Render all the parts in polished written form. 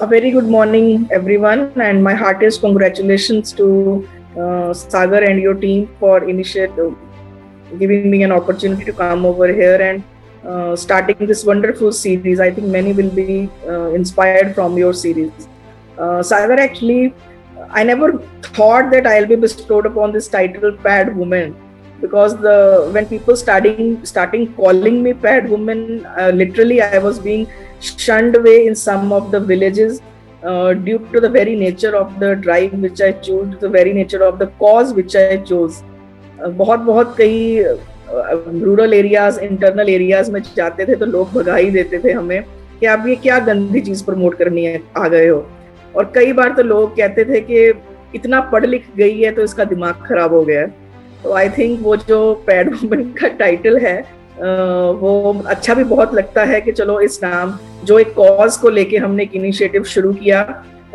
A very good morning, everyone, and my heartiest congratulations to Sagar and your team for giving me an opportunity to come over here and starting this wonderful series. I think many will be inspired from your series. Sagar, actually, I never thought that I'll be bestowed upon this title, Pad Woman, because when people starting calling me Pad Woman, literally I was being shunned away in some of the villages due to the very nature of the drive which I chose, the very nature of the cause which I chose. बहुत बहुत कई rural areas, internal areas में जाते थे तो लोग भगा ही देते थे हमें कि आप ये क्या गंदी चीज प्रमोट करनी है आ गए हो। और कई बार तो लोग कहते थे कि इतना पढ़ लिख गई है तो इसका दिमाग खराब हो गया है। तो आई थिंक वो जो पैड वुमन का टाइटल है वो अच्छा भी बहुत लगता है कि चलो इस नाम जो एक कॉज को लेके हमने एक इनिशिएटिव शुरू किया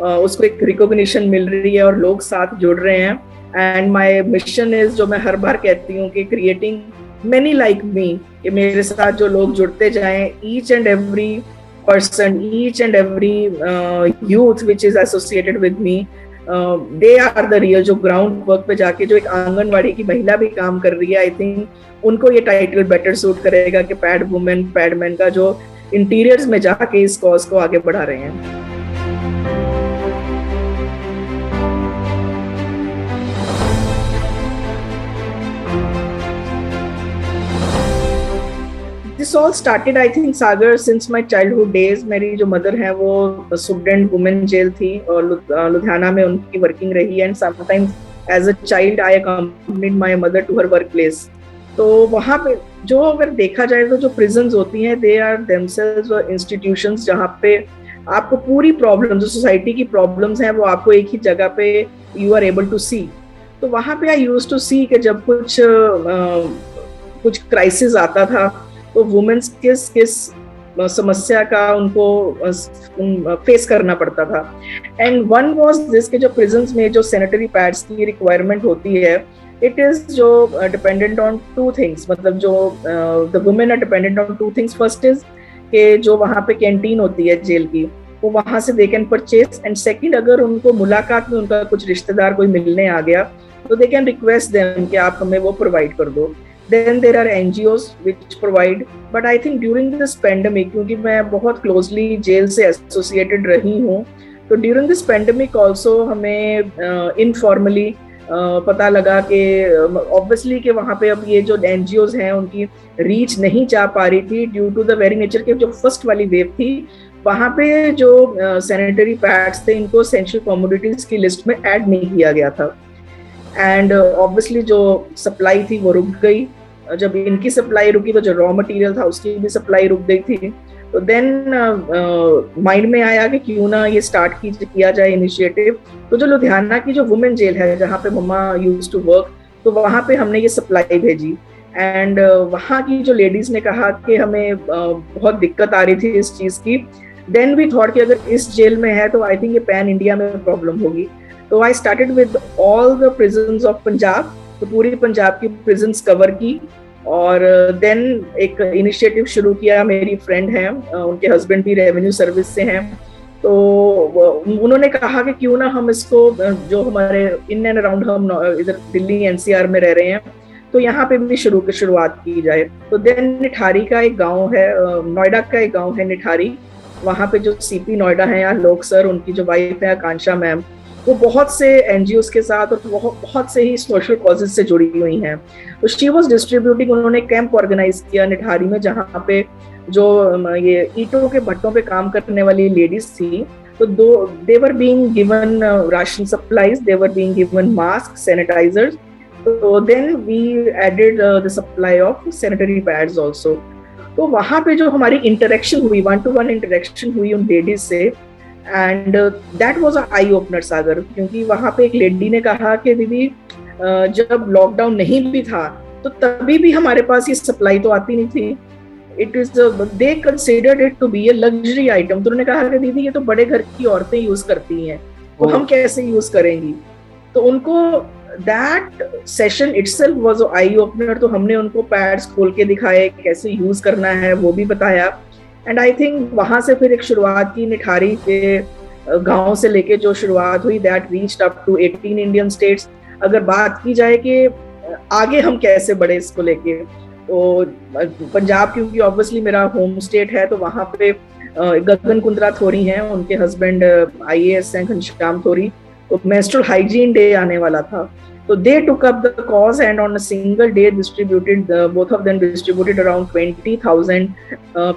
उसको एक रिकॉग्निशन मिल रही है और लोग साथ जुड़ रहे हैं। एंड माय मिशन इज, जो मैं हर बार कहती हूँ कि क्रिएटिंग मेनी लाइक मी, कि मेरे साथ जो लोग जुड़ते जाएं, each and every person, each and every youth which is associated with me, they are the real, जो ग्राउंड वर्क पे जाके जो एक आंगनवाड़ी की महिला भी काम कर रही है, आई थिंक उनको ये टाइटल बेटर सूट करेगा कि पैड वुमेन पैड मैन का जो इंटीरियर्स में जाके इस कॉज को आगे बढ़ा रहे हैं। This all started, I think, Sagar, since my childhood days. मेरी जो मदर है वो सुप्रिटेंडेंट वुमेन जेल थी और लुधियाना में उनकी वर्किंग रही, and sometimes as a child I accompanied my mother to her work place. तो वहाँ पे जो अगर देखा जाए तो जो प्रिजन्स होती हैं, दे आर देमसेल्व्स इंस्टीट्यूशंस जहाँ पे आपको पूरी प्रॉब्लम, जो सोसाइटी की प्रॉब्लम्स हैं वो आपको एक ही जगह पे यू आर एबल टू सी। तो वहाँ पे आई यूज्ड टू सी कि जब कुछ क्राइसिस आता था तो वुमेन्स किस समस्या का उनको फेस करना पड़ता था। एंड वन वाज दिस कि जो प्रिजन्स में जो सैनिटरी पैड्स की रिक्वायरमेंट होती है, इट इज जो डिपेंडेंट ऑन टू थिंग्स, मतलब जो the women are dependent on two things. First is कि जो वहाँ पे कैंटीन होती है जेल की, वो वहाँ से they can purchase, and second अगर उनको मुलाकात में उनका कुछ रिश्तेदार कोई मिलने आ गया तो दे कैन रिक्वेस्ट देम कि आप हमें वो प्रोवाइड कर दो। Then there are NGOs which provide, but I think during this pandemic, क्योंकि मैं बहुत closely जेल से associated रही हूँ, तो during this pandemic also हमें informally पता लगा कि obviously कि वहाँ पे अब ये जो NGOs हैं उनकी reach नहीं जा पा रही थी due to the very nature के जो first वाली wave थी, वहाँ पे जो sanitary pads थे इनको essential commodities की list में add नहीं किया गया था। एंड ऑब्वियसली जो सप्लाई थी वो रुक गई। जब इनकी सप्लाई रुकी तो जो रॉ मटेरियल था उसकी भी सप्लाई रुक गई थी। तो देन माइंड में आया कि क्यों ना ये स्टार्ट किया जाए इनिशिएटिव। तो जो लुधियाना की जो वुमेन जेल है जहाँ पे मम्मा यूज्ड टू वर्क, तो वहाँ पे हमने ये सप्लाई भेजी। एंड वहाँ की जो लेडीज ने कहा कि हमें बहुत दिक्कत आ रही थी इस चीज़ की। देन वी थॉट कि अगर इस जेल में है तो आई थिंक ये पैन इंडिया में प्रॉब्लम होगी। तो I started with all the prisons of Punjab, तो पूरी पंजाब की प्रिजन्स कवर की। और देन एक इनिशिएटिव शुरू किया। मेरी फ्रेंड हैं, उनके हस्बैंड भी रेवेन्यू सर्विस से हैं, तो उन्होंने कहा कि क्यों ना हम इसको, जो हमारे इन एंड अराउंड हम इधर दिल्ली एनसीआर में रह रहे हैं, तो यहाँ पे भी शुरुआत की जाए। तो देन निठारी का एक गाँव है, नोएडा का एक गाँव है निठारी, वहाँ पे जो सीपी नोएडा है यहाँ लोक सर, उनकी जो वाइफ है आकांक्षा मैम, वो बहुत से एनजीओस के साथ और बहुत से ही सोशल कॉजेज से जुड़ी हुई हैं। तो शी वाज डिस्ट्रीब्यूटिंग, उन्होंने कैंप ऑर्गेनाइज किया निठारी में जहाँ पे जो ये ईंटों के भट्टों पे काम करने वाली लेडीज थी, तो they were being given ration supplies, they were being given mask, sanitizers. तो then we added the supply of sanitary pads also. तो वहाँ पे जो हमारी इंटरेक्शन हुई, 1-to-1 इंटरेक्शन हुई उन लेडीज से, and that was a eye opener Sagar. क्योंकि वहाँ पे एक लेडी ने कहा कि दीदी जब लॉकडाउन नहीं भी था तो तभी भी हमारे पास ये सप्लाई तो आती नहीं थी। It is they considered it to be a luxury item. तो उन्होंने कहा कि दीदी ये तो बड़े घर की औरतें यूज करती हैं, तो हम कैसे यूज करेंगी। तो उनको that session itself was eye opener. तो हमने उनको पैड्स खोल के दिखाए, कैसे यूज करना है वो भी बताया। एंड आई थिंक वहाँ से फिर एक शुरुआत की निठारी के गांव से लेके जो शुरुआत हुई that reached up to 18 Indian states. अगर बात की जाए कि आगे हम कैसे बढ़े इसको लेके, तो पंजाब क्योंकि ऑब्वियसली मेरा होम स्टेट है, तो वहाँ पे गगन कुंद्रा थोरी हैं, उनके हस्बैंड IAS हैं घनश्याम थोरी। तो मेंस्ट्रुअल हाइजीन डे आने वाला था, तो they took up the cause and on a single day distributed, both of them distributed around 20,000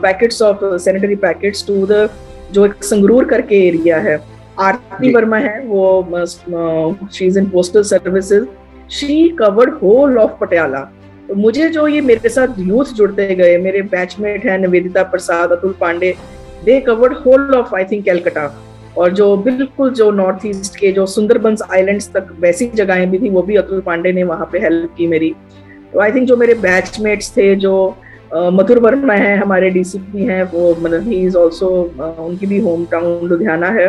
packets of sanitary packets to the, जो एक संगरूर करके एरिया है, आरती वर्मा है वो, she is in postal services, she covered whole of Patiala. तो मुझे जो ये मेरे साथ यूथ जुड़ते गए, मेरे बैचमेट हैं Nivedita Prasad, Atul Pandey, they covered whole of I think Calcutta, और जो बिल्कुल जो नॉर्थ ईस्ट के जो सुंदरबंस आइलैंड्स तक वैसी जगहें भी थी, वो भी अतुल पांडे ने वहाँ पे हेल्प की मेरी। तो आई थिंक जो मेरे बैचमेट्स थे, जो मधुर वर्मा है हमारे DCP हैं, वो मतलब ही इज ऑल्सो, उनकी भी होम टाउन लुधियाना है,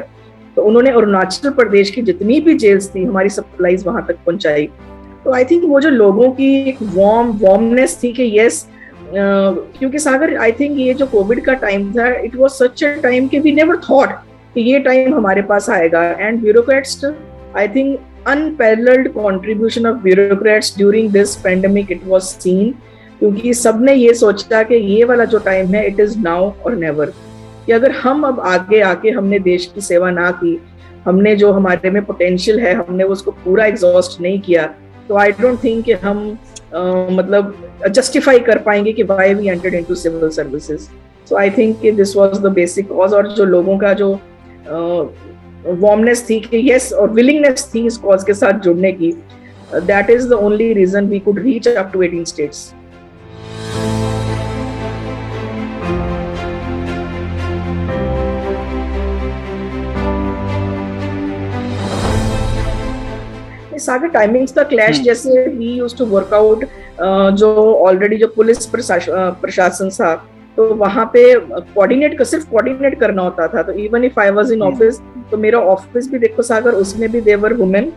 तो उन्होंने अरुणाचल प्रदेश की जितनी भी जेल्स थी हमारी सप्लाईज वहां तक पहुंचाई। तो आई थिंक वो जो लोगों की एक वार्मनेस थी कि यस, क्योंकि सागर आई थिंक ये जो कोविड का टाइम था, it was such a time कि वी नेवर थॉट कि ये टाइम हमारे पास आएगा। And bureaucrats, I think unparalleled contribution of bureaucrats during this pandemic, it was scene, क्योंकि सबने ये सोचा कि ये वाला जो टाइम है, इट इज नाउ और नेवर, कि अगर हम अब आगे आके हमने देश की सेवा ना की, हमने जो हमारे में पोटेंशियल है हमने उसको पूरा एग्जॉस्ट नहीं किया, तो आई डोंट थिंक कि हम मतलब जस्टिफाई कर पाएंगे कि why we entered into civil services. So I think कि this was the basic cause, और जो लोगों का जो वार्मनेस थी कि यस, और विलिंगनेस थी इस कॉज के साथ जुड़ने की, that is the only reason we could reach up to 18 states. सारे टाइमिंग्स का क्लैश, जैसे we used to work out, जो ऑलरेडी जो पुलिस प्रशासन था, तो वहाँ पे सिर्फ कोऑर्डिनेट करना होता था। तो even if I was in office, तो मेरा ऑफिस भी देखो सागर, उसमें भी देवर वुमेन,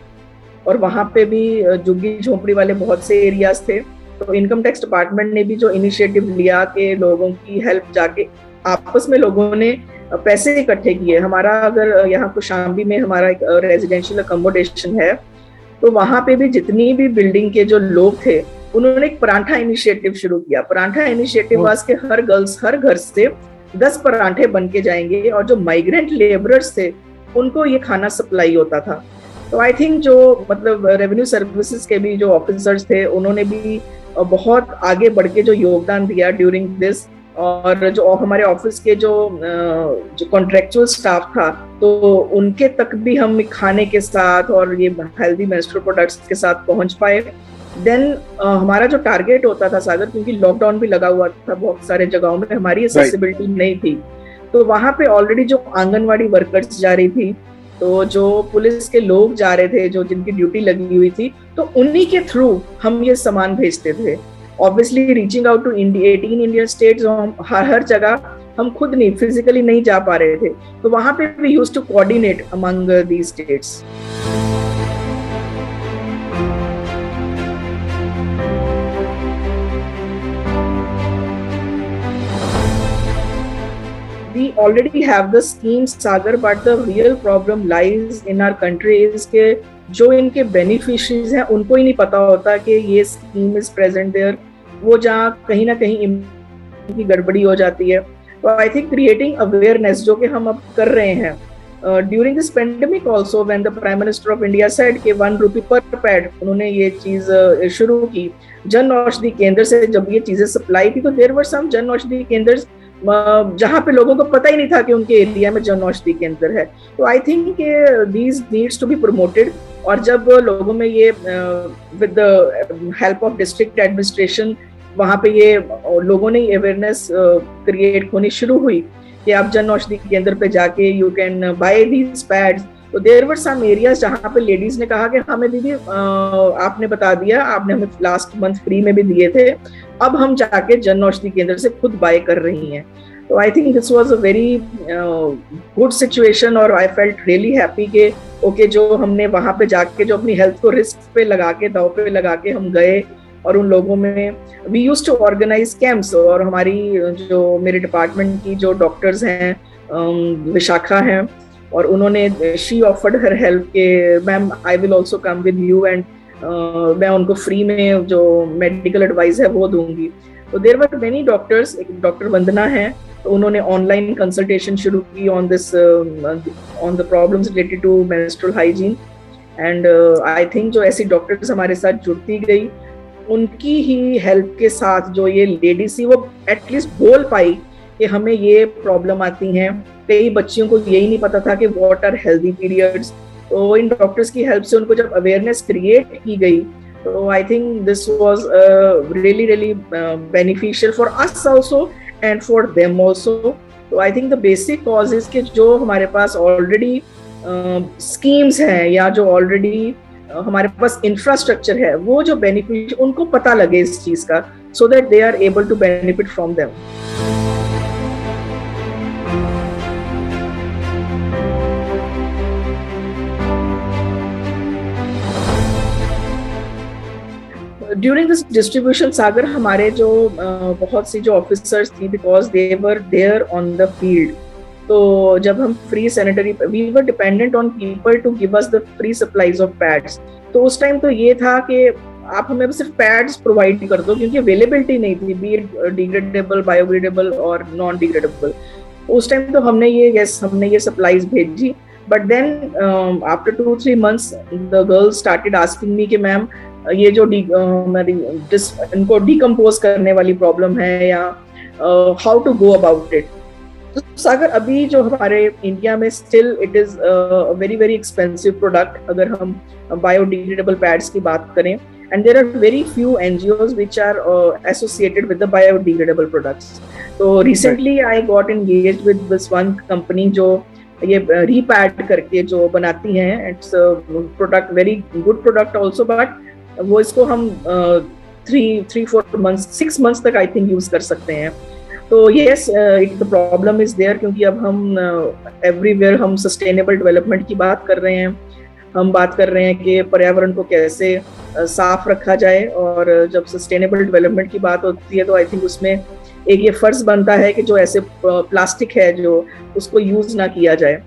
और वहाँ पे भी झुग्गी झोपड़ी वाले बहुत से एरियाज थे। तो इनकम टैक्स डिपार्टमेंट ने भी जो इनिशिएटिव लिया कि लोगों की हेल्प, जाके आपस में लोगों ने पैसे इकट्ठे किए। हमारा अगर यहाँ कौशाम्बी में हमारा एक रेजिडेंशियल अकोमोडेशन है, तो वहां पे भी जितनी भी बिल्डिंग के जो लोग थे, उन्होंने एक परांठा इनिशिएटिव शुरू किया। परांठा इनिशिएटिव वाज के हर घर से 10 परांठे बन के जाएंगे, और जो माइग्रेंट लेबरर्स थे उनको ये खाना सप्लाई होता था। तो आई थिंक जो मतलब रेवेन्यू सर्विसेज के भी जो ऑफिसर्स थे, उन्होंने भी बहुत आगे बढ़ के जो योगदान दिया ड्यूरिंग दिस, और जो हमारे ऑफिस के जो कॉन्ट्रेक्चुअल स्टाफ था, तो उनके तक भी हम खाने के साथ और ये हेल्दी मेंस्ट्रुअल प्रोडक्ट्स के साथ पहुंच पाए। देन हमारा जो टारगेट होता था सागर, क्योंकि लॉकडाउन भी लगा हुआ था बहुत सारे जगहों में, हमारी एक्सेसिबिलिटी नहीं थी, तो वहां पे ऑलरेडी जो आंगनवाड़ी वर्कर्स जा रही थी, तो जो पुलिस के लोग जा रहे थे, जो जिनकी ड्यूटी लगी हुई थी, तो उन्हीं के थ्रू हम ये सामान भेजते थे। Obviously reaching out to 18 Indian states, हर जगह हम खुद नहीं फिजिकली नहीं जा पा रहे थे, तो वहां पे we used to coordinate among these states. We already have the scheme Sagar, but the real problem lies in our country is के जो इनके बेनिफिशियरीज हैं उनको ही नहीं पता होता कि ये स्कीम इज प्रेजेंट देयर, वो जहाँ कहीं ना कहीं इनकी गड़बड़ी हो जाती है। तो आई थिंक क्रिएटिंग अवेयरनेस जो कि हम अब कर रहे हैं during this pandemic also, when the prime minister of India said कि 1 रुपी पर पैड, उन्होंने ये चीज शुरू की। जन औषधि केंद्र से जब ये चीजें सप्लाई थी, तो देयर वर सम जन औषधि केंद्र जहाँ पे लोगों को पता ही नहीं था कि उनके एरिया में जन औषधि केंद्र है। तो I think these needs to be promoted, और जब लोगों में ये with the help of district administration वहाँ पे ये लोगों ने अवेयरनेस क्रिएट होनी शुरू हुई कि आप जन औषधि केंद्र पे जाके you can buy these pads. तो देयर वर सम एरियाज जहाँ पे लेडीज ने कहा कि हमें दीदी आपने बता दिया, आपने हमें लास्ट मंथ फ्री में भी दिए थे, अब हम जाके जन औषधि केंद्र से खुद बाय कर रही हैं। तो I think this was a very good situation, और आई फेल्ट रियली हैप्पी के ओके जो हमने वहाँ पे जाके जो अपनी हेल्थ को रिस्क पे लगा के, दाव पे लगा के हम गए, और उन लोगों में we used to organise camps. और हमारी जो मेरे डिपार्टमेंट की जो डॉक्टर्स हैं, विशाखा हैं, और उन्होंने शी ऑफर्ड हर हेल्प के ma'am I will also come with you and मैं उनको फ्री में जो मेडिकल एडवाइस है वो दूंगी। तो देयर वर मेनी डॉक्टर्स, एक डॉक्टर वंदना है, तो उन्होंने ऑनलाइन कंसल्टेशन शुरू की on this on the problems related to menstrual hygiene. And I think जो ऐसी डॉक्टर्स हमारे साथ जुड़ती गई, उनकी ही हेल्प के साथ जो ये लेडीज थी वो एटलीस्ट बोल पाई कि हमें ये प्रॉब्लम आती हैं। कई बच्चियों को यही नहीं पता था कि व्हाट आर हेल्दी पीरियड्स, तो इन डॉक्टर्स की हेल्प से उनको जब अवेयरनेस क्रिएट की गई, तो I think this was really really beneficial for us also and for them also. तो I think the basic cause is कि जो हमारे पास ऑलरेडी स्कीम्स हैं या जो ऑलरेडी हमारे पास इंफ्रास्ट्रक्चर है, वो जो बेनिफिट उनको पता लगे इस चीज का, so that they are able to benefit from them. During this distribution Sagar, हमारे जो बहुत सी जो ऑफिसर्स थी, because they were there on the field, तो जब हम free sanitary, we were dependent on people to give us the free supplies of pads. तो उस टाइम तो ये था कि आप हमें सिर्फ पैड्स प्रोवाइड कर दो, क्योंकि अवेलेबिलिटी नहीं थी, बी इट डिग्रेडेबल, बायोडिग्रेडेबल और नॉन डिग्रेडेबल। उस टाइम तो हमने ये सप्लाईज भेजी। But then after 2-3 months the girls started asking me कि मैम ये जो इनको डिकम्पोज करने वाली प्रॉब्लम है, या how to go about it. तो सागर, अभी जो हमारे इंडिया में still it is very very expensive product, अगर हम बायोडिग्रेडेबल पैड्स की बात करें, and there are very few NGOs which are associated with the biodegradable products. तो recently I got engaged with this one company जो ये Repad करके जो बनाती हैं। Its product very good product also, but वो इसको हम 3-4 months 6 months तक आई थिंक यूज कर सकते हैं। तो yes, the problem is there, क्योंकि अब हम एवरीवेयर हम सस्टेनेबल डेवलपमेंट की बात कर रहे हैं। हम बात कर रहे हैं कि पर्यावरण को कैसे साफ रखा जाए, और जब सस्टेनेबल डेवलपमेंट की बात होती है तो आई थिंक उसमें एक ये फर्ज बनता है कि जो ऐसे प्लास्टिक है जो उसको यूज ना किया जाए।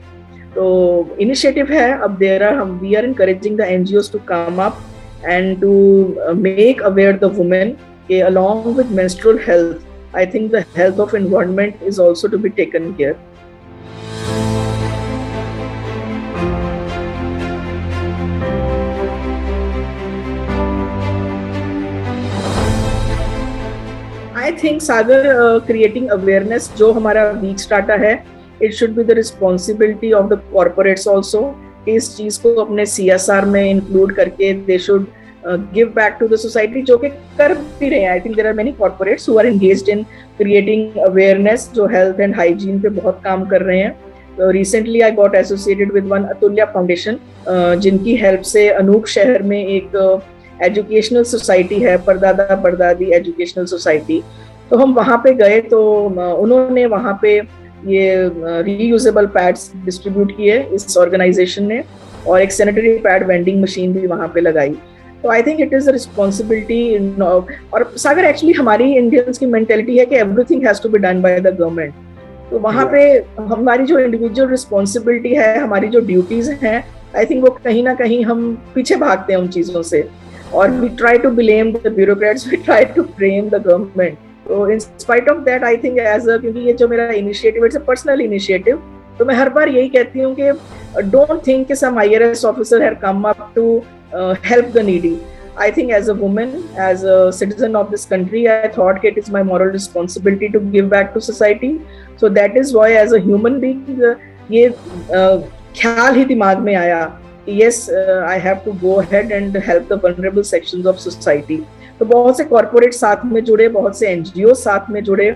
तो इनिशिएटिव है अब we are encouraging the NGOs to come up and to make aware the women along with menstrual health. I think the health of environment is also to be taken care. I think Sagar, creating awareness जो हमारा week starter है, it should be the responsibility of the corporates also. इस चीज को अपने CSR में include करके they should give back to the society, जो कि कर भी रहे हैं। I think there are many corporates who are engaged in creating awareness, जो हेल्थ एंड हाइजीन पे बहुत काम कर रहे हैं। Recently I got associated with one Atulya foundation, जिनकी हेल्प से अनूप शहर में एक एजुकेशनल सोसाइटी है, परदादा परदादी एजुकेशनल सोसाइटी। तो हम वहाँ पे गए, तो उन्होंने वहाँ पे ये रीयूजेबल पैड्स डिस्ट्रीब्यूट किए इस ऑर्गेनाइजेशन ने, और एक सैनिटरी पैड वेंडिंग मशीन भी वहाँ पे लगाई। तो I think it is a responsibility. और सागर, एक्चुअली हमारी इंडियंस की मेंटेलिटी है कि everything has to be done by the government. तो वहाँ पे हमारी जो इंडिविजुअल रिस्पॉन्सिबिलिटी है, हमारी जो ड्यूटीज हैं, आई थिंक वो कहीं ना कहीं हम पीछे भागते हैं उन चीजों से, और we try to blame the bureaucrats, we try to blame the government. तो in spite of that I think क्योंकि ये जो मेरा initiative, it's a personal initiative, तो मैं हर बार यही कहती हूँ कि डोंट थिंक कि some IRS officer have come up to help the needy. I think as a woman, as a citizen of this country, I thought it is my moral responsibility to give back to society. So that is why as a human being, ये ख्याल ही दिमाग में आया कि yes, I have to go ahead and help the vulnerable sections of society. तो बहुत से corporate साथ में जुड़े, बहुत से NGO साथ में जुड़े।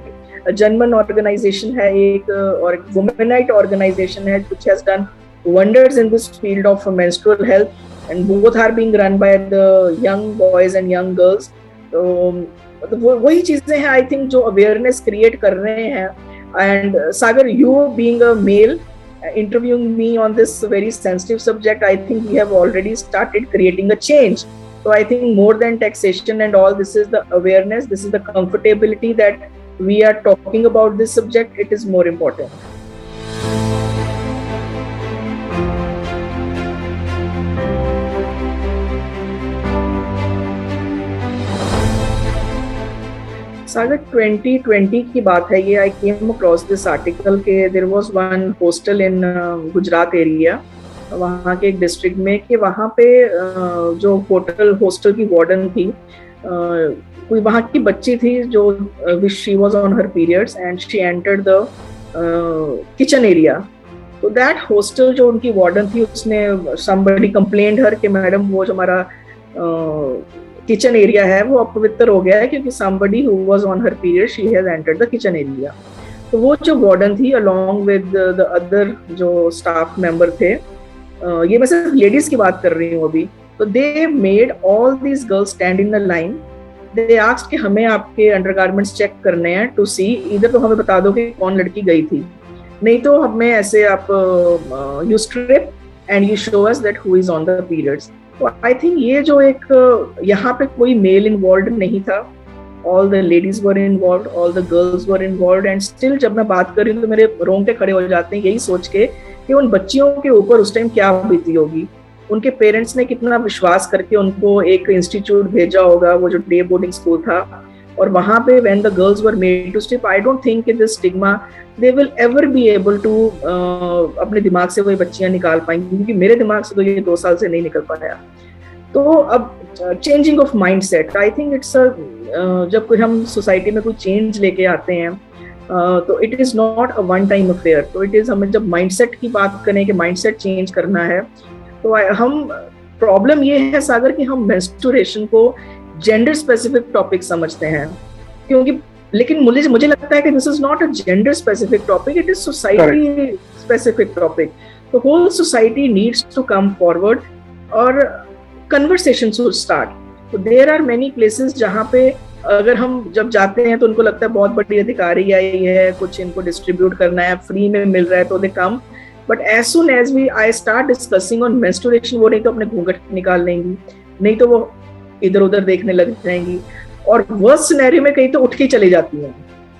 जनमन ऑर्गेनाइजेशन है एक, और एक वुमेनाइट ऑर्गेनाइजेशन है which has done wonders in this field of menstrual health, and both are being run by the young boys and young girls. तो वही चीजें हैं आई थिंक जो अवेयरनेस क्रिएट कर रहे हैं। And Sagar, you being a male interviewing me on this very sensitive subject, I think we have already started creating a change. So I think more than taxation and all, this is the awareness, this is the comfortability that we are talking about this subject. It is more important. Sagar 2020 की बात है ये. I came across this article के there was one hostel in Gujarat area, वहाँ के एक district में, कि वहाँ पे जो होटल हॉस्टल की वार्डन थी, कोई वहाँ की बच्ची थी जो she was on her periods and she entered the kitchen area. तो दैट हॉस्टल जो उनकी वार्डन थी, उसने समबडी कंप्लेंट हर कि मैडम वो जो हमारा किचन एरिया है वो अपवित्र हो गया है क्योंकि somebody who was on her period she has entered the kitchen area. तो वो जो वार्डन थी along with the other जो स्टाफ मेंबर थे, ये मैं सिर्फ लेडीज की बात कर रही हूँ अभी, तो they made all these girls stand in the line. They asked कि हमें आपके अंडरगारमेंट्स चेक करने हैं टू सी, इधर तो हमें बता दो कि कौन लड़की गई थी, नहीं तो हमें ऐसे आप you strip and you show us that who is on the periods. तो आई थिंक ये जो एक यहाँ पे कोई मेल इन्वॉल्व नहीं था, all the ladies were involve, all the girls were involve, and still जब मैं बात कर रही हूँ तो मेरे रोंगटे खड़े हो जाते हैं यही सोच के कि उन बच्चियों के ऊपर उस टाइम क्या बीती होगी, उनके पेरेंट्स ने कितना विश्वास करके उनको एक इंस्टीट्यूट भेजा होगा, वो जो डे बोर्डिंग स्कूल था, और वहाँ पे when the girls were made to strip, I don't think कि this stigma they will ever be able to अपने दिमाग से वही बच्चियाँ निकाल पाएंगी, क्योंकि मेरे दिमाग से तो ये 2 साल से नहीं निकल पाया. तो अब changing of mind set, I think it's जब कोई हम सोसाइटी में कोई चेंज लेके आते हैं तो it is not a one time affair. तो इट इज़, हमें जब माइंडसेट की बात करें कि माइंडसेट चेंज करना है, तो हम प्रॉब्लम ये है सागर कि हम मेंस्ट्रुएशन को जेंडर स्पेसिफिक टॉपिक समझते हैं, क्योंकि लेकिन मुझे लगता है कि this is not a gender specific topic, it is society specific topic. तो whole society needs to come forward और कन्वर्सेशन शुड स्टार्ट. तो देयर आर मेनी प्लेसेस जहाँ पे अगर हम जब जाते हैं तो उनको लगता है बहुत बड़ी अधिकारी आई है, कुछ इनको डिस्ट्रीब्यूट करना है, फ्री में मिल रहा है, तो they come. But as soon as I start discussing on menstruation, वो नहीं तो अपने घूंघट निकाल लेंगी, नहीं तो वो इधर उधर देखने लग जाएंगी, और वर्स्ट सिनेरियो में कहीं तो उठ के चली जाती हैं.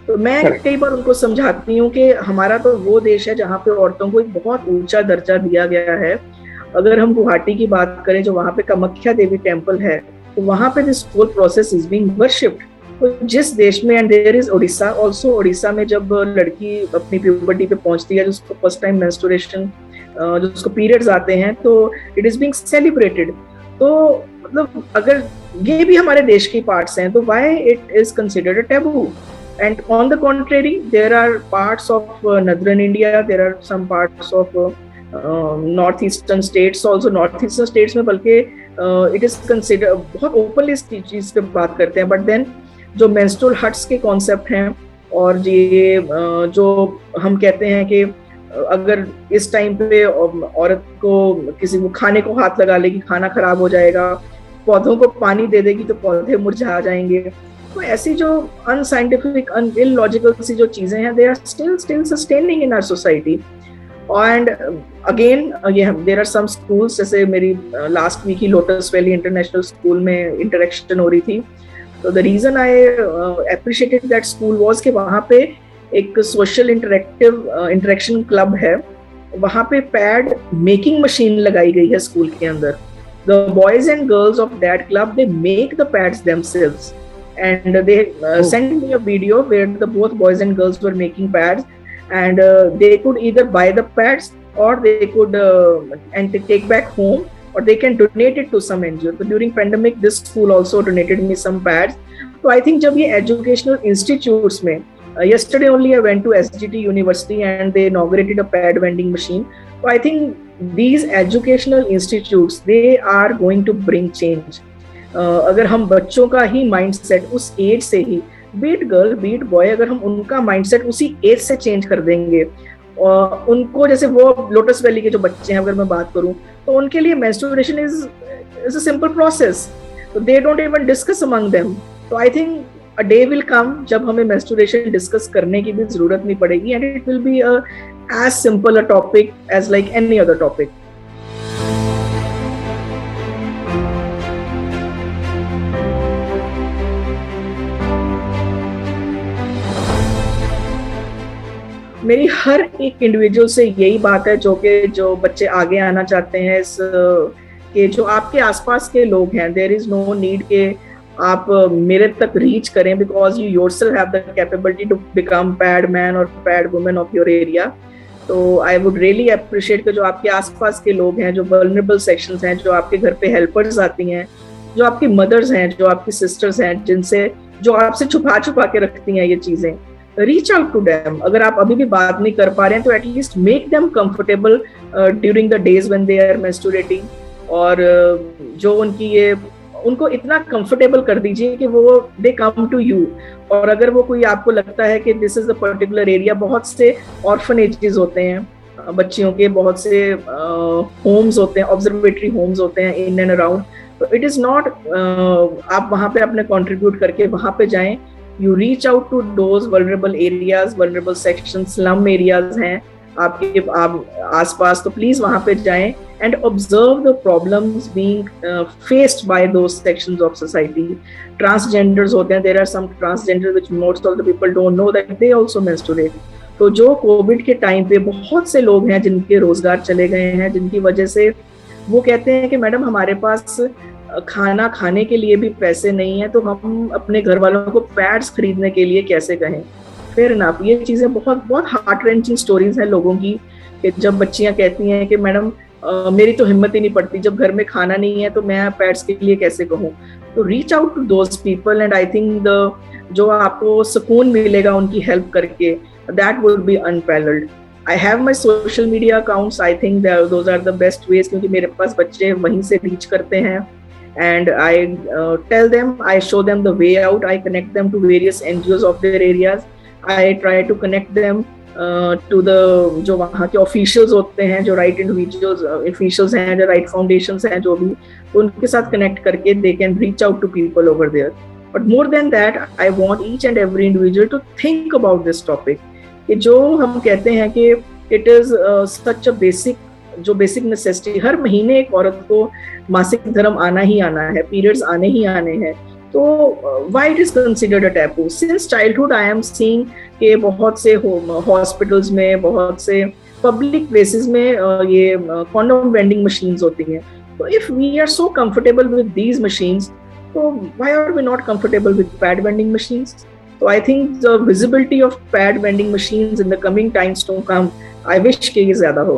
तो मैं कई बार उनको समझाती हूँ कि हमारा तो वो देश है जहाँ पे औरतों को एक बहुत ऊंचा दर्जा दिया गया है. अगर हम गुवाहाटी की बात करें, जो वहाँ पे कामाख्या देवी टेम्पल है, तो वहाँ पे this whole process is being worshipped. तो जिस देश में, and there is Odisha also, Odisha में जब लड़की अपनी प्यूबर्टी पे पहुंचती है, जिसको फर्स्ट टाइम मेंस्ट्रुएशन, जिसको पीरियड्स आते हैं, तो इट इज बीइंग सेलिब्रेटेड. तो मतलब अगर ये भी हमारे देश की पार्ट्स हैं, तो why it is considered a taboo? And on the contrary, there are parts of northern India, there are some parts of north eastern states also. North eastern states में बल्कि इट इज कंसिडर, बहुत openly इस चीज पे बात करते हैं. But then जो मेंस्ट्रुअल हट्स के कॉन्सेप्ट हैं, और ये जो हम कहते हैं कि अगर इस टाइम पे औरत को किसी को खाने को हाथ लगा लेगी, खाना खराब हो जाएगा, पौधों को पानी दे देगी तो पौधे मुरझा जाएंगे, तो ऐसी जो अनसाइंटिफिक, इलॉजिकल सी जो चीजें हैं, they are still sustaining in our society. And again there are some schools, जैसे मेरी लास्ट वीक ही लोटस वैली इंटरनेशनल स्कूल में इंटरेक्शन हो रही थी. तो the reason I appreciated that school was कि वहाँ पे एक सोशल इंटरेक्शन क्लब है, वहाँ पे पैड मेकिंग मशीन लगाई गई है स्कूल के अंदर. The boys and girls of that club, they make the pads themselves, and they sent me a video where the both boys and girls were making pads, and they could either buy the pads or they could and take back home, or they can donate it to some NGO. So during pandemic, this school also donated me some pads. So I think जब ये educational institutes में, yesterday only I went to SGT University and they inaugurated a pad vending machine. So I think these educational institutes, they are going to bring change. अगर हम बच्चों का ही mindset उस as से ही, beat girl beat boy, अगर हम उनका mindset उसी एज से चेंज कर देंगे, उनको, जैसे वो लोटस वैली के जो बच्चे हैं अगर मैं बात करूं, तो उनके लिए menstruation is a simple process, तो they don't even discuss among them. तो I think a day will come जब हमें menstruation डिस्कस करने की भी जरूरत नहीं पड़ेगी, and it will be as simple a topic as like any other topic. मेरी हर एक इंडिविजुअल से यही बात है, जो बच्चे आगे आना चाहते हैं, इस के जो आपके आसपास के लोग हैं, देयर इज नो नीड के आप मेरे तक रीच करें, because you yourself have the capability to become pad man और pad women of your area. तो आई वुड रियली अप्रिशिएट कि जो आपके आसपास के लोग हैं, जो वल्नरेबल सेक्शंस हैं, जो आपके घर पे हेल्पर्स आती हैं, जो आपकी मदर्स हैं, जो आपकी सिस्टर्स हैं, जिनसे जो आपसे छुपा छुपा के रखती हैं ये चीजें, रीच आउट टू देम। अगर आप अभी भी बात नहीं कर पा रहे हैं तो at least make them comfortable during the days when they are menstruating. और जो उनकी ये, उनको इतना कंफर्टेबल कर दीजिए कि वो दे कम टू यू। और अगर वो कोई आपको लगता है कि this is a particular area, बहुत से ऑर्फनेजेस होते हैं बच्चियों के, बहुत से होम्स होते हैं, ऑब्जर्वेटरी होम्स होते हैं इन एंड अराउंड। तो इट इज नॉट, आप वहां पे अपने कंट्रीब्यूट करके वहां पे जाएं, you reach out to those vulnerable areas, vulnerable section, slum areas हैं आपके आसपास, तो प्लीज वहां पे जाएं and observe the problems being faced by those sections of society. Transgenders होते हैं, there are some transgenders which most of the people don't know that they also menstruate. तो जो कोविड के टाइम पे बहुत से लोग हैं जिनके रोजगार चले गए हैं, जिनकी वजह से वो कहते हैं कि मैडम हमारे पास खाना खाने के लिए भी पैसे नहीं है, तो हम अपने घर वालों को पैड्स खरीदने के लिए कैसे कहें। फेयर इनफ, ये चीजें बहुत बहुत हार्ट रेंचिंग स्टोरीज हैं लोगों की, कि जब बच्चियां कहती हैं कि मैडम मेरी तो हिम्मत ही नहीं पड़ती, जब घर में खाना नहीं है तो मैं पैड्स के लिए कैसे कहूँ। तो reach out to those people and I think जो आपको सुकून मिलेगा उनकी हेल्प करके, that would be unparalleled. I have my social media accounts, I think those are the best ways, क्योंकि मेरे पास बच्चे वहीं से रीच करते हैं। And I tell them, I show them the way out, I connect them to various NGOs of their areas, I try to connect them to the जो वहाँ के ऑफिशियल्स होते हैं, जो राइट इंडिविजुअल्स ऑफिशियल्स हैं, जो राइट फाउंडेशंस हैं, जो भी, तो उनके साथ कनेक्ट करके they can reach out to people over there. But more than that, I want each and every individual to think about this topic, कि जो हम कहते हैं कि it is such a basic, जो बेसिक नेसेसिटी, हर महीने एक औरत को मासिक धर्म आना ही आना है, पीरियड्स आने ही आने हैं। तो why it is considered a taboo? Since childhood I am seeing कि बहुत से हॉस्पिटल्स में, बहुत से पब्लिक प्लेसेस में ये कॉन्डोम वेंडिंग मशीन्स होती हैं। तो if we are so comfortable with these machines, तो why are we not comfortable with pad vending machines? So I think the visibility of pad vending machines in the coming times to come, I wish कि ये ज़्यादा हो।